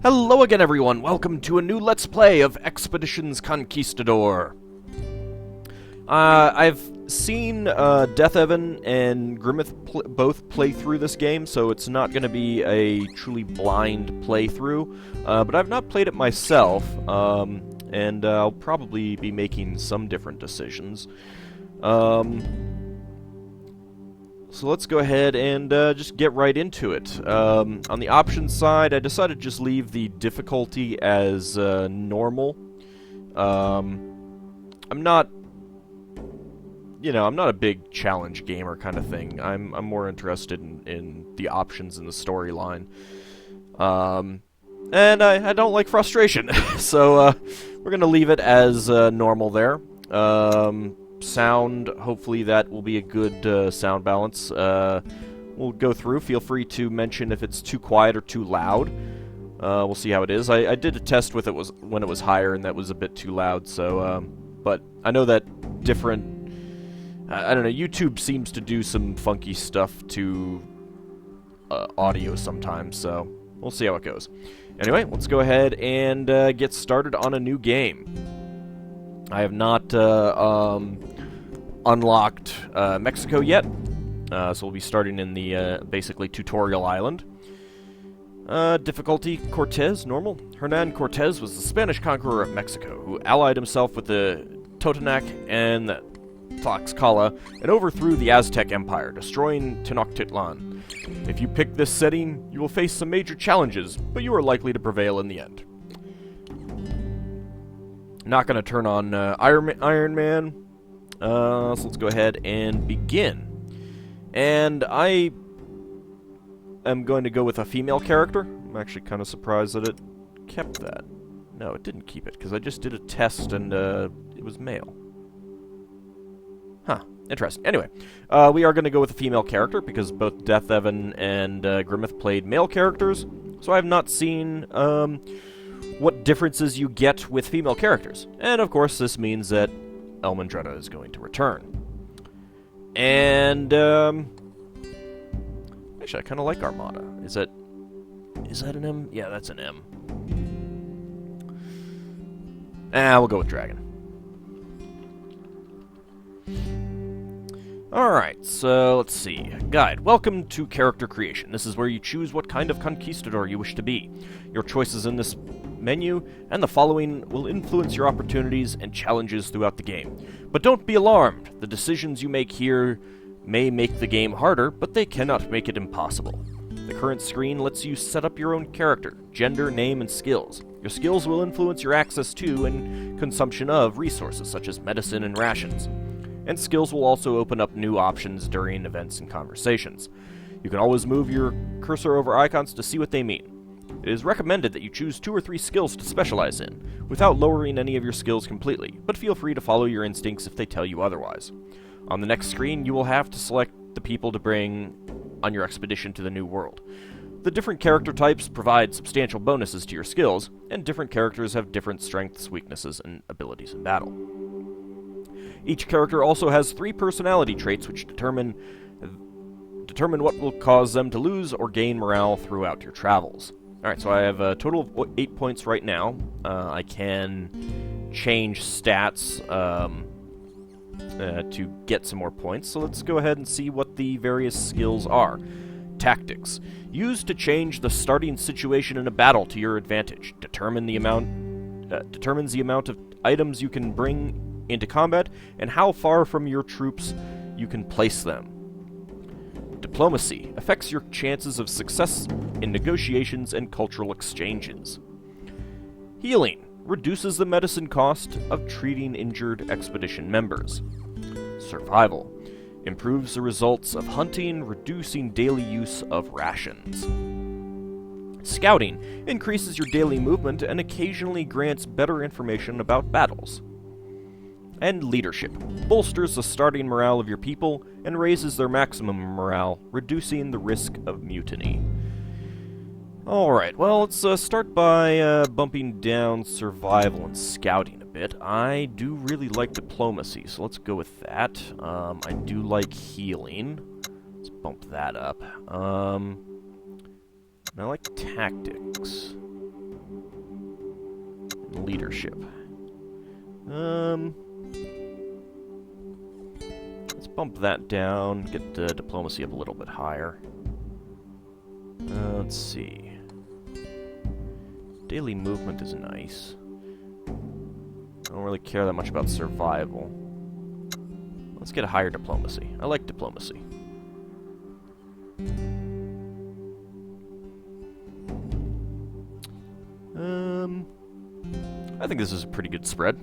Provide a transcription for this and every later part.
Hello again, everyone! Welcome to a new Let's Play of Expeditions Conquistador. I've seen Death Evan and Grimmeth both play through this game, so it's not going to be a truly blind playthrough. But I've not played it myself, and I'll probably be making some different decisions. So let's go ahead and just get right into it. On the options side, I decided to just leave the difficulty as normal. I'm not a big challenge gamer kind of thing. I'm more interested in the options and the storyline. And I don't like frustration, so we're gonna leave it as normal there. Sound, hopefully that will be a good sound balance. We'll go through. Feel free to mention if it's too quiet or too loud. We'll see how it is. I did a test with it when it was higher, and that was a bit too loud. So, but I know that different. I don't know. YouTube seems to do some funky stuff to audio sometimes, so we'll see how it goes. Anyway, let's go ahead and get started on a new game. I have not unlocked Mexico yet, so we'll be starting in the basically tutorial island. Difficulty, Cortez, normal. Hernan Cortez was the Spanish conqueror of Mexico, who allied himself with the Totonac and the Tlaxcala and overthrew the Aztec Empire, destroying Tenochtitlan. If you pick this setting, you will face some major challenges, but you are likely to prevail in the end. Not going to turn on Iron Man, so let's go ahead and begin. And I am going to go with a female character. I'm actually kind of surprised that it kept that. No, it didn't keep it, because I just did a test and it was male. Huh, interesting. Anyway, we are going to go with a female character, because both Death Evan and Grimmeth played male characters, so I have not seen what differences you get with female characters. And of course, this means that Elmandretta is going to return. And, actually, I kind of like Armada. Is that an M? Yeah, that's an M. We'll go with Dragon. Alright, so let's see. Guide. Welcome to character creation. This is where you choose what kind of conquistador you wish to be. Your choices in this menu and the following will influence your opportunities and challenges throughout the game. But don't be alarmed. The decisions you make here may make the game harder, but they cannot make it impossible. The current screen lets you set up your own character, gender, name, and skills. Your skills will influence your access to and consumption of resources such as medicine and rations. And skills will also open up new options during events and conversations. You can always move your cursor over icons to see what they mean. It is recommended that you choose 2 or 3 skills to specialize in, without lowering any of your skills completely, but feel free to follow your instincts if they tell you otherwise. On the next screen, you will have to select the people to bring on your expedition to the New World. The different character types provide substantial bonuses to your skills, and different characters have different strengths, weaknesses, and abilities in battle. Each character also has 3 personality traits which determine what will cause them to lose or gain morale throughout your travels. Alright, so I have a total of 8 points right now. I can change stats to get some more points, so let's go ahead and see what the various skills are. Tactics. Used to change the starting situation in a battle to your advantage. Determines the amount of items you can bring into combat and how far from your troops you can place them. Diplomacy affects your chances of success in negotiations and cultural exchanges. Healing reduces the medicine cost of treating injured expedition members. Survival improves the results of hunting, reducing daily use of rations. Scouting increases your daily movement and occasionally grants better information about battles. And leadership bolsters the starting morale of your people and raises their maximum morale, reducing the risk of mutiny. Alright, well, let's start by bumping down survival and scouting a bit. I do really like diplomacy, so let's go with that. I do like healing. Let's bump that up. And I like tactics. leadership. Let's bump that down, get diplomacy up a little bit higher. Let's see. Daily movement is nice. I don't really care that much about survival. Let's get a higher diplomacy. I like diplomacy. I think this is a pretty good spread.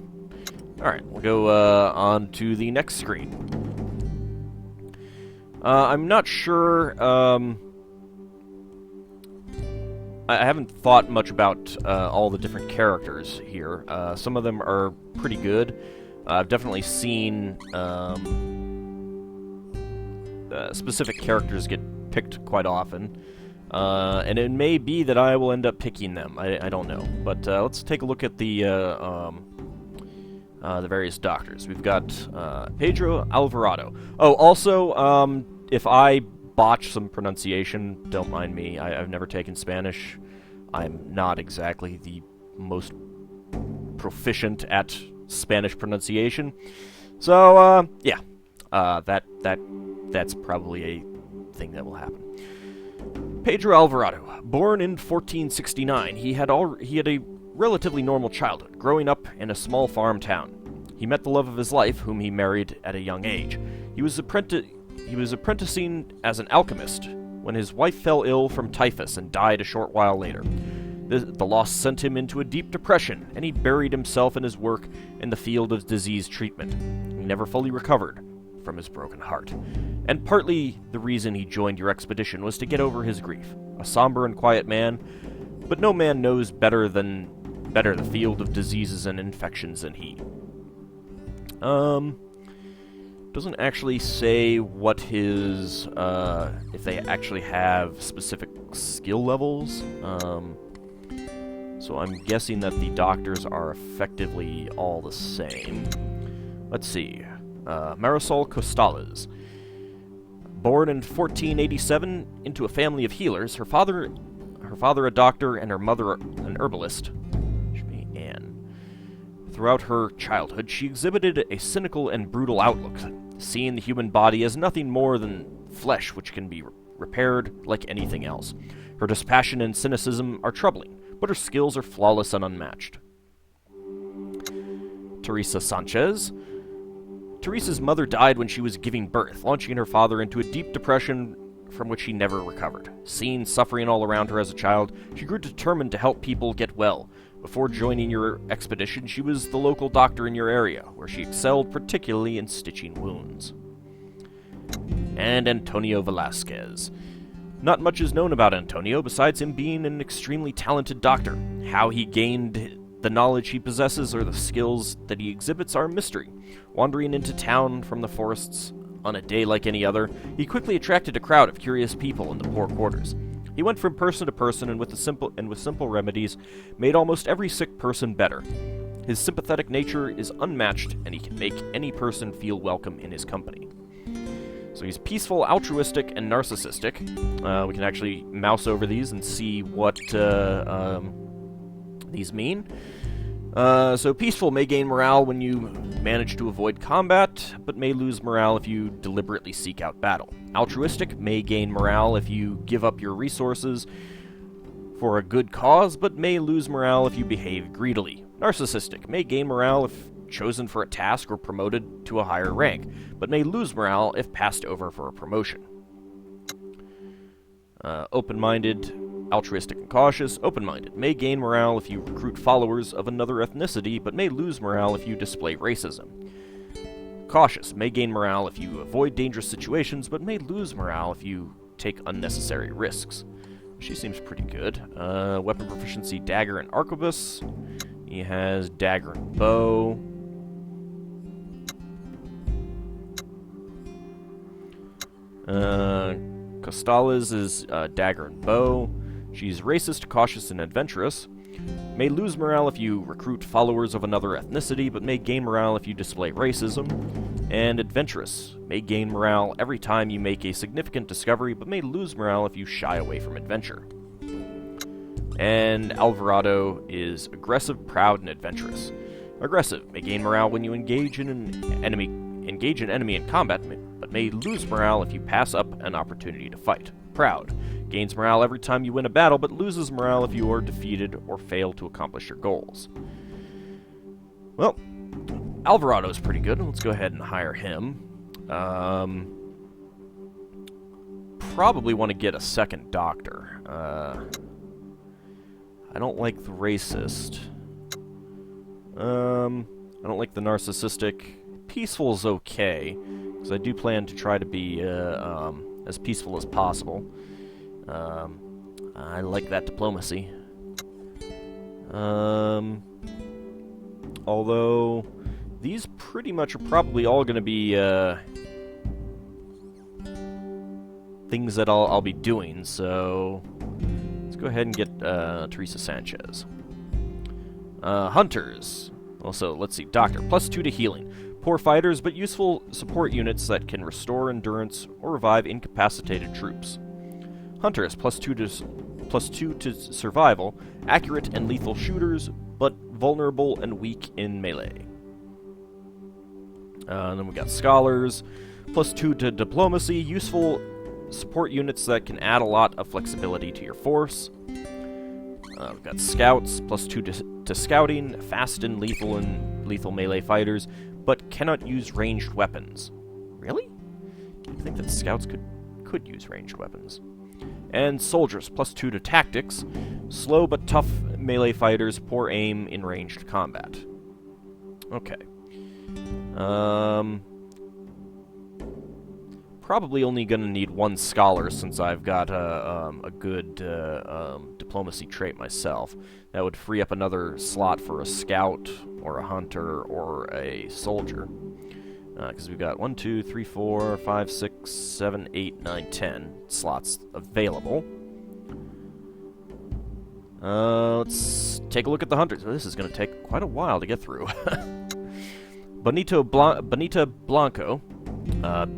Alright, we'll go on to the next screen. I'm not sure, I haven't thought much about all the different characters here. Some of them are pretty good. I've definitely seen specific characters get picked quite often. And it may be that I will end up picking them. I don't know. But let's take a look at the various doctors. We've got Pedro Alvarado. Oh, also, if I botch some pronunciation, don't mind me. I've never taken Spanish. I'm not exactly the most proficient at Spanish pronunciation. So, yeah. That's probably a thing that will happen. Pedro Alvarado, born in 1469, he had a relatively normal childhood, growing up in a small farm town. He met the love of his life, whom he married at a young age. He was apprenticing as an alchemist when his wife fell ill from typhus and died a short while later. The loss sent him into a deep depression, and he buried himself in his work in the field of disease treatment. He never fully recovered from his broken heart. And partly the reason he joined your expedition was to get over his grief. A somber and quiet man, but no man knows better the field of diseases and infections than he. Doesn't actually say what his, if they actually have specific skill levels. So I'm guessing that the doctors are effectively all the same. Let's see. Marisol Costales. Born in 1487 into a family of healers, her father a doctor and her mother an herbalist. Throughout her childhood, she exhibited a cynical and brutal outlook, seeing the human body as nothing more than flesh which can be repaired like anything else. Her dispassion and cynicism are troubling, but her skills are flawless and unmatched. Teresa Sanchez. Teresa's mother died when she was giving birth, launching her father into a deep depression from which he never recovered. Seeing suffering all around her as a child, she grew determined to help people get well. Before joining your expedition, she was the local doctor in your area, where she excelled particularly in stitching wounds. And Antonio Velazquez. Not much is known about Antonio, besides him being an extremely talented doctor. How he gained the knowledge he possesses or the skills that he exhibits are a mystery. Wandering into town from the forests on a day like any other, he quickly attracted a crowd of curious people in the poor quarters. He went from person to person and with simple remedies made almost every sick person better. His sympathetic nature is unmatched, and he can make any person feel welcome in his company. So he's peaceful, altruistic, and narcissistic. We can actually mouse over these and see what these mean. So peaceful may gain morale when you manage to avoid combat, but may lose morale if you deliberately seek out battle. Altruistic may gain morale if you give up your resources for a good cause, but may lose morale if you behave greedily. Narcissistic may gain morale if chosen for a task or promoted to a higher rank, but may lose morale if passed over for a promotion. Open-minded, altruistic, and cautious. Open-minded may gain morale if you recruit followers of another ethnicity, but may lose morale if you display racism. Cautious may gain morale if you avoid dangerous situations, but may lose morale if you take unnecessary risks. She seems pretty good. Weapon proficiency, dagger and arquebus. He has dagger and bow. Costales is dagger and bow. She's racist, cautious, and adventurous. May lose morale if you recruit followers of another ethnicity, but may gain morale if you display racism. And adventurous. May gain morale every time you make a significant discovery, but may lose morale if you shy away from adventure. And Alvarado is aggressive, proud, and adventurous. Aggressive may gain morale when you engage an enemy in combat, but may lose morale if you pass up an opportunity to fight. Proud gains morale every time you win a battle, but loses morale if you are defeated or fail to accomplish your goals. Well, Alvarado's pretty good. Let's go ahead and hire him. Probably want to get a second doctor. I don't like the racist. I don't like the narcissistic. Peaceful's okay, because I do plan to try to be as peaceful as possible. I like that diplomacy. Although, these pretty much are probably all going to be things that I'll be doing, so let's go ahead and get Teresa Sanchez. Hunters. Also, let's see, Doctor, +2 to healing. Poor fighters, but useful support units that can restore endurance or revive incapacitated troops. Hunters, +2 to survival. Accurate and lethal shooters, but vulnerable and weak in melee. And then we got Scholars, +2 to diplomacy. Useful support units that can add a lot of flexibility to your force. We've got Scouts, +2 to scouting. Fast and lethal melee fighters, but cannot use ranged weapons. Really? I think that Scouts could use ranged weapons. And Soldiers, +2 to tactics. Slow but tough melee fighters, poor aim in ranged combat. Okay. Probably only going to need one Scholar since I've got a good diplomacy trait myself. That would free up another slot for a Scout, or a Hunter, or a Soldier. Because we've got 1, 2, 3, 4, 5, 6, 7, 8, 9, 10 slots available. Let's take a look at the Hunters. This is going to take quite a while to get through. Benita Blanco.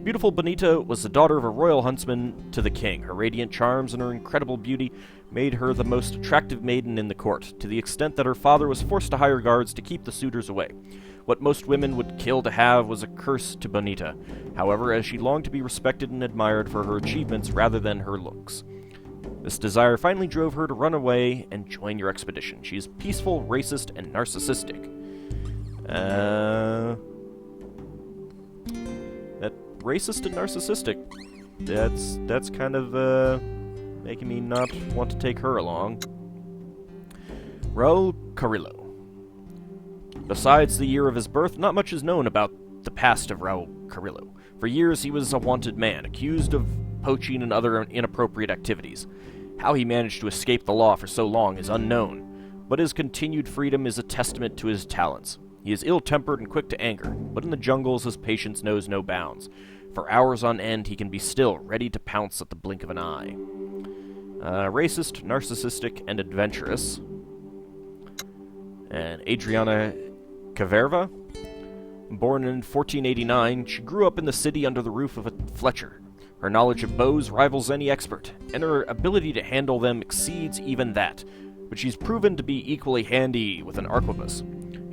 Beautiful Benita was the daughter of a royal huntsman to the king. Her radiant charms and her incredible beauty made her the most attractive maiden in the court, to the extent that her father was forced to hire guards to keep the suitors away. What most women would kill to have was a curse to Benita, however, as she longed to be respected and admired for her achievements rather than her looks. This desire finally drove her to run away and join your expedition. She is peaceful, racist, and narcissistic. That racist and narcissistic, that's kind of making me not want to take her along. Raul Carrillo. Besides the year of his birth, not much is known about the past of Raul Carrillo. For years he was a wanted man, accused of poaching and other inappropriate activities. How he managed to escape the law for so long is unknown, but his continued freedom is a testament to his talents. He is ill-tempered and quick to anger, but in the jungles his patience knows no bounds. For hours on end he can be still, ready to pounce at the blink of an eye. Racist, narcissistic, and adventurous. And Adriana Guevara. Born in 1489, she grew up in the city under the roof of a Fletcher. Her knowledge of bows rivals any expert, and her ability to handle them exceeds even that, but she's proven to be equally handy with an arquebus.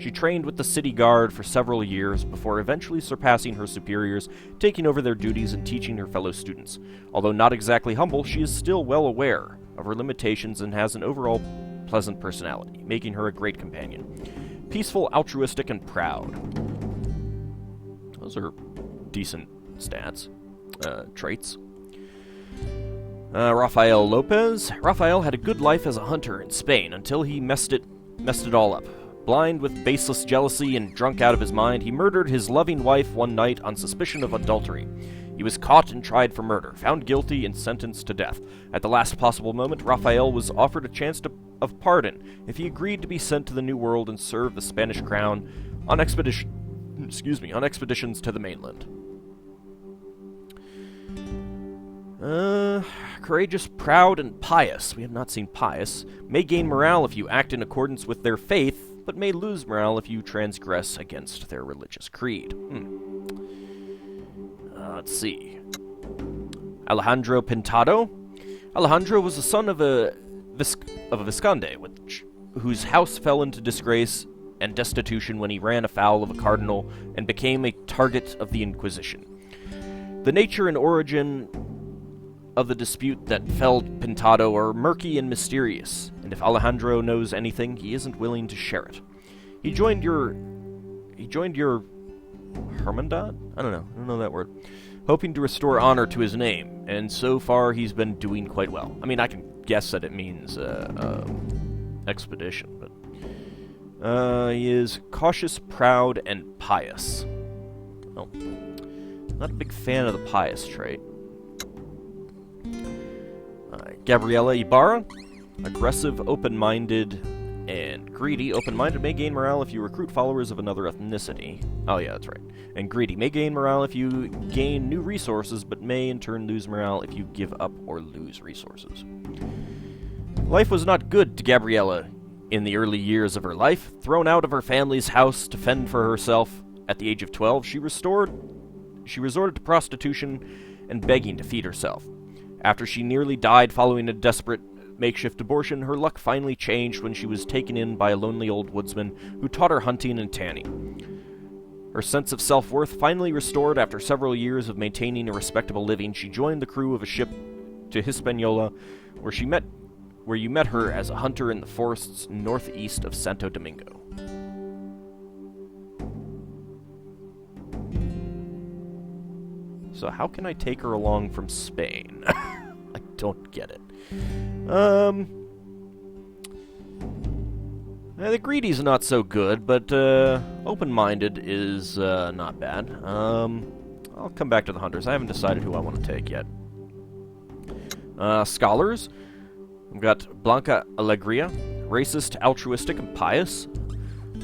She trained with the city guard for several years before eventually surpassing her superiors, taking over their duties and teaching her fellow students. Although not exactly humble, she is still well aware of her limitations and has an overall pleasant personality, making her a great companion. Peaceful, altruistic, and proud. Those are decent stats. Traits. Rafael Lopez. Rafael had a good life as a hunter in Spain until he messed it all up. Blind with baseless jealousy and drunk out of his mind, he murdered his loving wife one night on suspicion of adultery. He was caught and tried for murder, found guilty, and sentenced to death. At the last possible moment, Rafael was offered a chance of pardon if he agreed to be sent to the New World and serve the Spanish crown on expeditions to the mainland. Courageous, proud, and pious. We have not seen pious. May gain morale if you act in accordance with their faith, but may lose morale if you transgress against their religious creed. Let's see. Alejandro Pintado. Alejandro was the son of a of a Visconde, whose house fell into disgrace and destitution when he ran afoul of a cardinal and became a target of the Inquisition. The nature and origin of the dispute that felled Pintado are murky and mysterious, and if Alejandro knows anything, he isn't willing to share it. He joined your Hermandad? I don't know that word. Hoping to restore honor to his name, and so far he's been doing quite well. I mean, I can guess that it means, expedition, but... he is cautious, proud, and pious. Well, not a big fan of the pious trait. Gabriela Ibarra, aggressive, open-minded, and greedy. Open-minded may gain morale if you recruit followers of another ethnicity. Oh yeah, that's right. And greedy may gain morale if you gain new resources, but may in turn lose morale if you give up or lose resources. Life was not good to Gabriela in the early years of her life. Thrown out of her family's house to fend for herself at the age of 12, she resorted to prostitution and begging to feed herself. After she nearly died following a desperate makeshift abortion, her luck finally changed when she was taken in by a lonely old woodsman who taught her hunting and tanning. Her sense of self-worth finally restored after several years of maintaining a respectable living, she joined the crew of a ship to Hispaniola, where you met her as a hunter in the forests northeast of Santo Domingo. So how can I take her along from Spain? I don't get it. The greedy's not so good, but open-minded is not bad. I'll come back to the hunters. I haven't decided who I want to take yet. Scholars. We've got Blanca Alegria, racist, altruistic, and pious.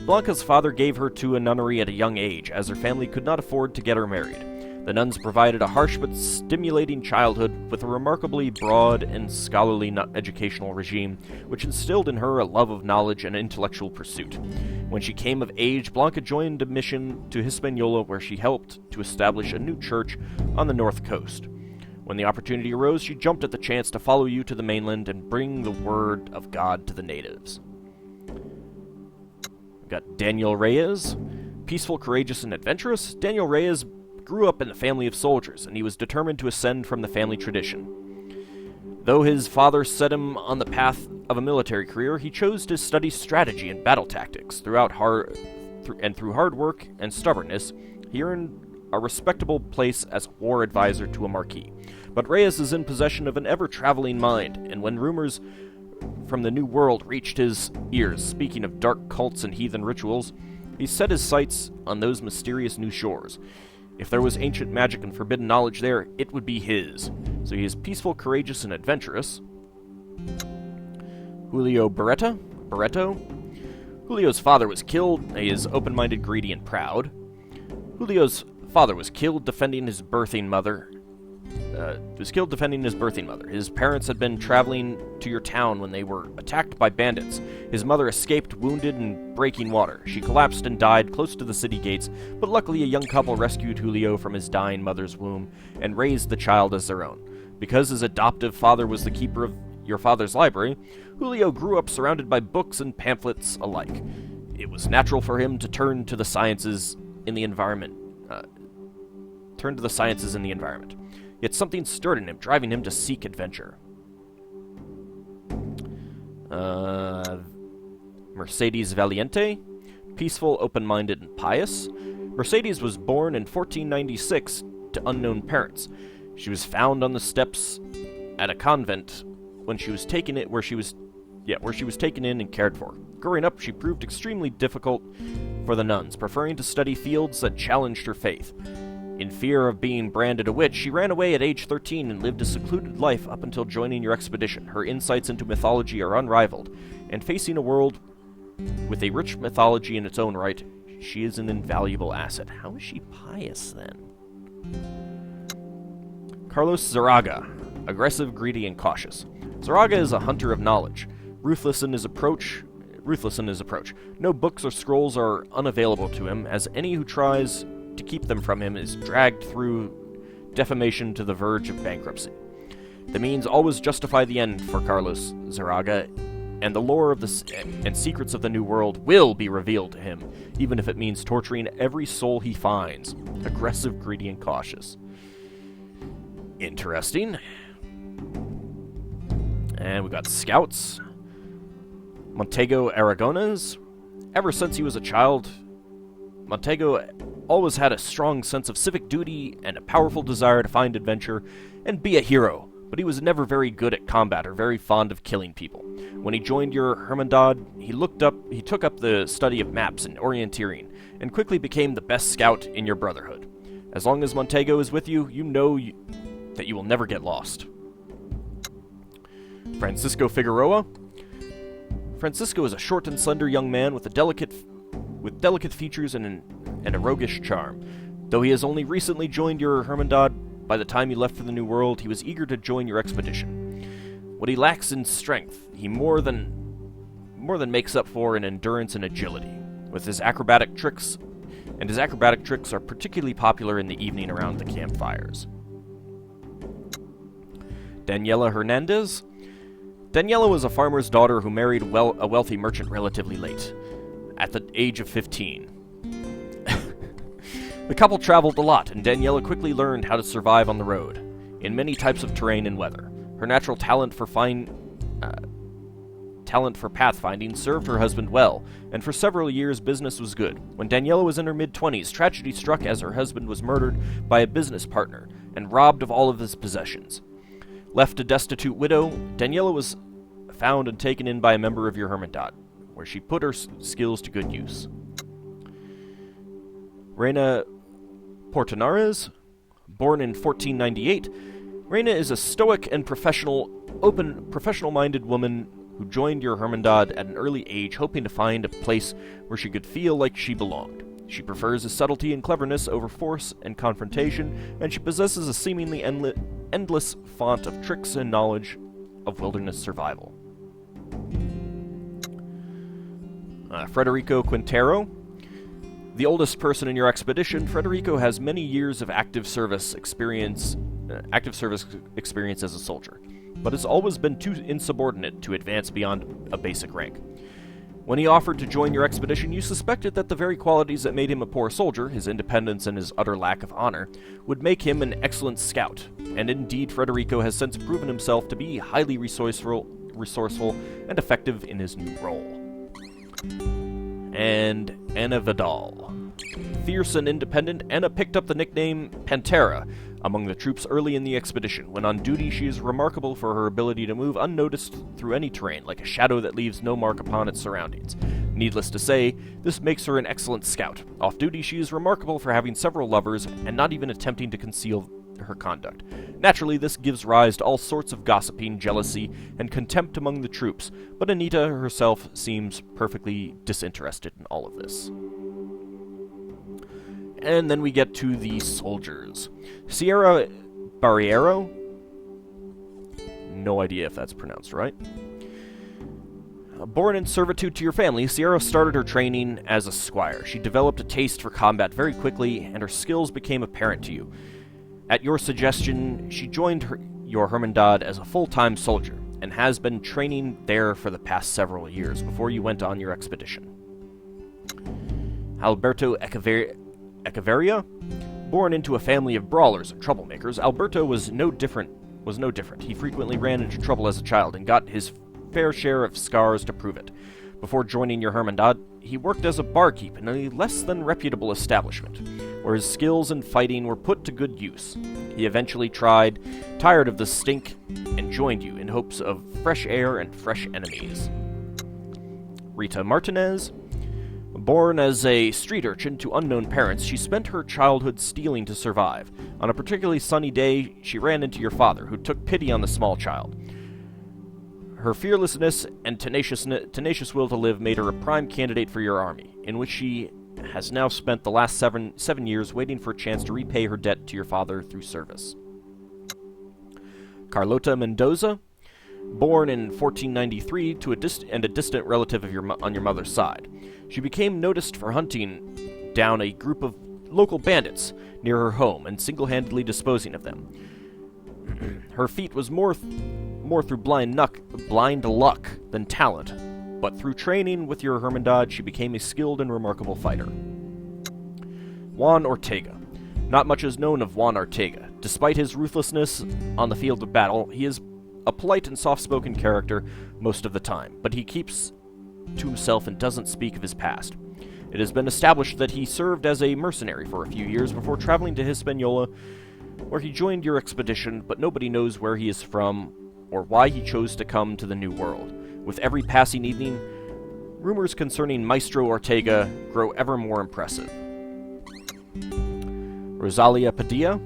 Blanca's father gave her to a nunnery at a young age, as her family could not afford to get her married. The nuns provided a harsh but stimulating childhood with a remarkably broad and scholarly educational regime, which instilled in her a love of knowledge and intellectual pursuit. When she came of age, Blanca joined a mission to Hispaniola, where she helped to establish a new church on the north coast. When the opportunity arose, she jumped at the chance to follow you to the mainland and bring the word of God to the natives. We've got Daniel Reyes, peaceful, courageous, and adventurous. Daniel Reyes grew up in a family of soldiers, and he was determined to ascend from the family tradition. Though his father set him on the path of a military career, he chose to study strategy and battle tactics. Through hard work and stubbornness, he earned a respectable place as a war advisor to a marquis. But Reyes is in possession of an ever-traveling mind, and when rumors from the New World reached his ears, speaking of dark cults and heathen rituals, he set his sights on those mysterious new shores. If there was ancient magic and forbidden knowledge there, it would be his. So he is peaceful, courageous, and adventurous. Julio Barreto. Julio's father was killed. He is open-minded, greedy, and proud. Julio's father was killed defending his birthing mother. His parents had been traveling to your town when they were attacked by bandits. His mother escaped wounded and breaking water. She collapsed and died close to the city gates, but luckily a young couple rescued Julio from his dying mother's womb and raised the child as their own. Because his adoptive father was the keeper of your father's library, Julio grew up surrounded by books and pamphlets alike. It was natural for him to turn to the sciences in the environment. Yet something stirred in him, driving him to seek adventure. Mercedes Valiente, peaceful, open-minded, and pious. Mercedes was born in 1496 to unknown parents. She was found on the steps at a convent where she was taken in and cared for. Growing up, she proved extremely difficult for the nuns, preferring to study fields that challenged her faith. In fear of being branded a witch, she ran away at age 13 and lived a secluded life up until joining your expedition. Her insights into mythology are unrivaled, and facing a world with a rich mythology in its own right, she is an invaluable asset. How is she pious, then? Carlos Zaraga, aggressive, greedy, and cautious. Zaraga is a hunter of knowledge, ruthless in his approach. No books or scrolls are unavailable to him, as any who tries to keep them from him is dragged through defamation to the verge of bankruptcy. The means always justify the end for Carlos Zaraga, and the lore of and secrets of the New World will be revealed to him, even if it means torturing every soul he finds. Aggressive, greedy, and cautious. Interesting. And we got scouts. Montego Aragones. Ever since he was a child, Montego always had a strong sense of civic duty and a powerful desire to find adventure and be a hero, but he was never very good at combat or very fond of killing people. When he joined your Hermandad, he took up the study of maps and orienteering, and quickly became the best scout in your brotherhood. As long as Montego is with you, you know that you will never get lost. Francisco Figueroa. Francisco is a short and slender young man with delicate features and a roguish charm. Though he has only recently joined your Hermandad, by the time he left for the New World, he was eager to join your expedition. What he lacks in strength, he more than makes up for in endurance and agility. With his acrobatic tricks are particularly popular in the evening around the campfires. Daniela Hernandez. Daniela was a farmer's daughter who married a wealthy merchant relatively late, at the age of 15. The couple traveled a lot, and Daniela quickly learned how to survive on the road, in many types of terrain and weather. Her natural talent for pathfinding served her husband well, and for several years business was good. When Daniela was in her mid-20s, tragedy struck as her husband was murdered by a business partner and robbed of all of his possessions. Left a destitute widow, Daniela was found and taken in by a member of your Hermandad, where she put her skills to good use. Reina Portanares, born in 1498, Reina is a stoic and professional-minded woman who joined your Hermandad at an early age, hoping to find a place where she could feel like she belonged. She prefers a subtlety and cleverness over force and confrontation, and she possesses a seemingly endless font of tricks and knowledge of wilderness survival. Federico Quintero. The oldest person in your expedition, Federico has many years of active service experience as a soldier, but has always been too insubordinate to advance beyond a basic rank. When he offered to join your expedition, you suspected that the very qualities that made him a poor soldier, his independence and his utter lack of honor, would make him an excellent scout, and indeed Federico has since proven himself to be highly resourceful and effective in his new role. And Anna Vidal. Fierce and independent, Anna picked up the nickname Pantera among the troops early in the expedition. When on duty, she is remarkable for her ability to move unnoticed through any terrain, like a shadow that leaves no mark upon its surroundings. Needless to say, this makes her an excellent scout. Off duty, she is remarkable for having several lovers and not even attempting to conceal her conduct. Naturally, this gives rise to all sorts of gossiping, jealousy, and contempt among the troops, but Anita herself seems perfectly disinterested in all of this. And then we get to the soldiers. Sierra Barreto. No idea if that's pronounced right. Born in servitude to your family, Sierra started her training as a squire. She developed a taste for combat very quickly, and her skills became apparent to you. At your suggestion, she joined your Hermandad as a full-time soldier, and has been training there for the past several years before you went on your expedition. Alberto Echeveria. Born into a family of brawlers and troublemakers, Alberto was no different. He frequently ran into trouble as a child and got his fair share of scars to prove it. Before joining your Hermandad, he worked as a barkeep in a less than reputable establishment, where his skills in fighting were put to good use. He eventually tired of the stink, and joined you in hopes of fresh air and fresh enemies. Rita Martinez. Born as a street urchin to unknown parents, she spent her childhood stealing to survive. On a particularly sunny day, she ran into your father, who took pity on the small child. Her fearlessness and tenacious will to live made her a prime candidate for your army, in which she has now spent the last seven years waiting for a chance to repay her debt to your father through service. Carlota Mendoza. Born in 1493 to a distant relative on your mother's side. She became noticed for hunting down a group of local bandits near her home and single-handedly disposing of them. Her feat was more through blind luck than talent, but through training with your Hermandad, she became a skilled and remarkable fighter. Juan Ortega. Not much is known of Juan Ortega. Despite his ruthlessness on the field of battle, he is a polite and soft-spoken character most of the time, but he keeps to himself and doesn't speak of his past. It has been established that he served as a mercenary for a few years before traveling to Hispaniola, where he joined your expedition, but nobody knows where he is from or why he chose to come to the New World. With every passing evening, rumors concerning Maestro Ortega grow ever more impressive. Rosalia Padilla.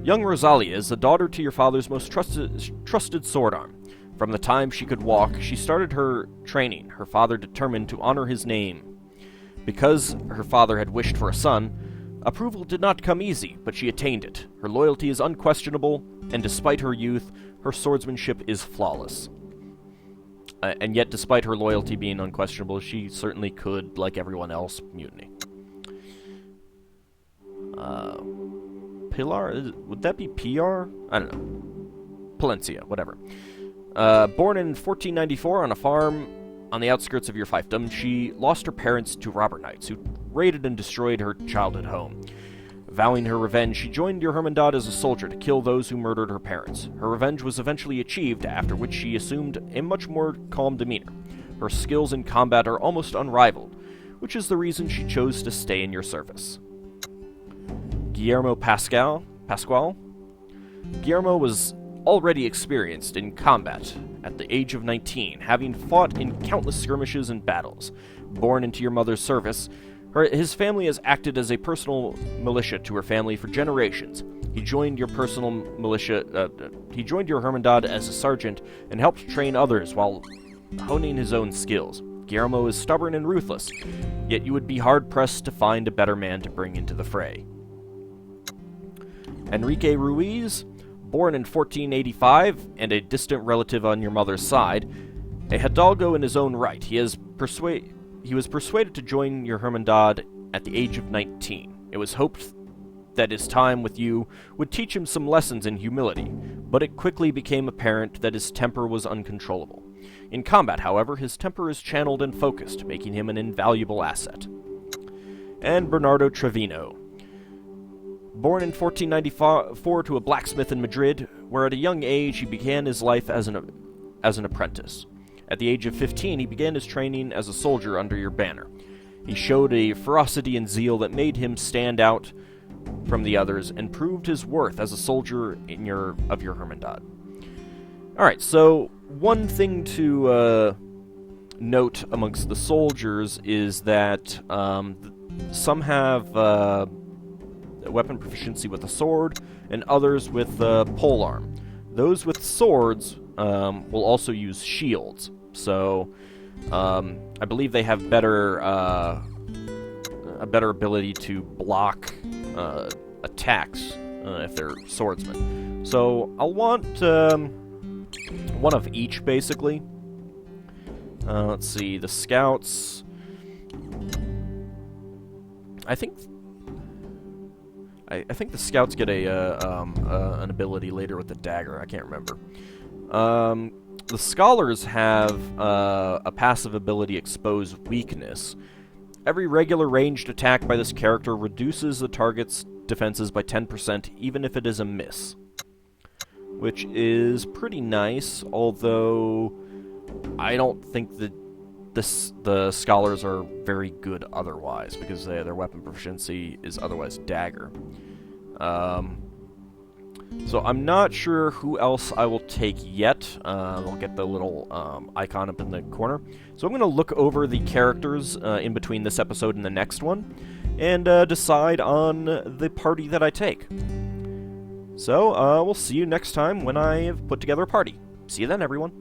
Young Rosalia is the daughter to your father's most trusted sword arm. From the time she could walk, she started her training, her father determined to honor his name. Because her father had wished for a son, approval did not come easy, but she attained it. Her loyalty is unquestionable, and despite her youth, her swordsmanship is flawless. And yet, despite her loyalty being unquestionable, she certainly could, like everyone else, mutiny. Pilar? Would that be PR? I don't know. Palencia, whatever. Born in 1494 on a farm on the outskirts of your fiefdom, she lost her parents to robber knights who raided and destroyed her childhood home. Vowing her revenge, she joined your Hermandad as a soldier to kill those who murdered her parents. Her revenge was eventually achieved, after which she assumed a much more calm demeanor. Her skills in combat are almost unrivaled, which is the reason she chose to stay in your service. Guillermo Pasquale. Guillermo was already experienced in combat at the age of 19, having fought in countless skirmishes and battles. Born into your mother's service, his family has acted as a personal militia to her family for generations. He joined your Hermandad as a sergeant and helped train others while honing his own skills. Guillermo is stubborn and ruthless, yet you would be hard-pressed to find a better man to bring into the fray. Enrique Ruiz, born in 1485 and a distant relative on your mother's side, a hidalgo in his own right, he was persuaded to join your Hermandad at the age of 19. It was hoped that his time with you would teach him some lessons in humility, but it quickly became apparent that his temper was uncontrollable. In combat, however, his temper is channeled and focused, making him an invaluable asset. And Bernardo Trevino. Born in 1494 to a blacksmith in Madrid, where at a young age he began his life as an apprentice. At the age of 15, he began his training as a soldier under your banner. He showed a ferocity and zeal that made him stand out from the others and proved his worth as a soldier of your Hermandad. Alright, so one thing to note amongst the soldiers is that some have weapon proficiency with a sword, and others with polearm. Those with swords will also use shields. So, I believe they have a better ability to block attacks if they're swordsmen. So, I'll want one of each, basically. Let's see, the scouts. I think the scouts get an ability later with the dagger. I can't remember. The scholars have a passive ability, Expose Weakness. Every regular ranged attack by this character reduces the target's defenses by 10%, even if it is a miss. Which is pretty nice, although I don't think that the scholars are very good otherwise, because their weapon proficiency is otherwise dagger. So I'm not sure who else I will take yet. I'll get the little icon up in the corner. So I'm going to look over the characters in between this episode and the next one, and decide on the party that I take. So we'll see you next time when I have put together a party. See you then, everyone.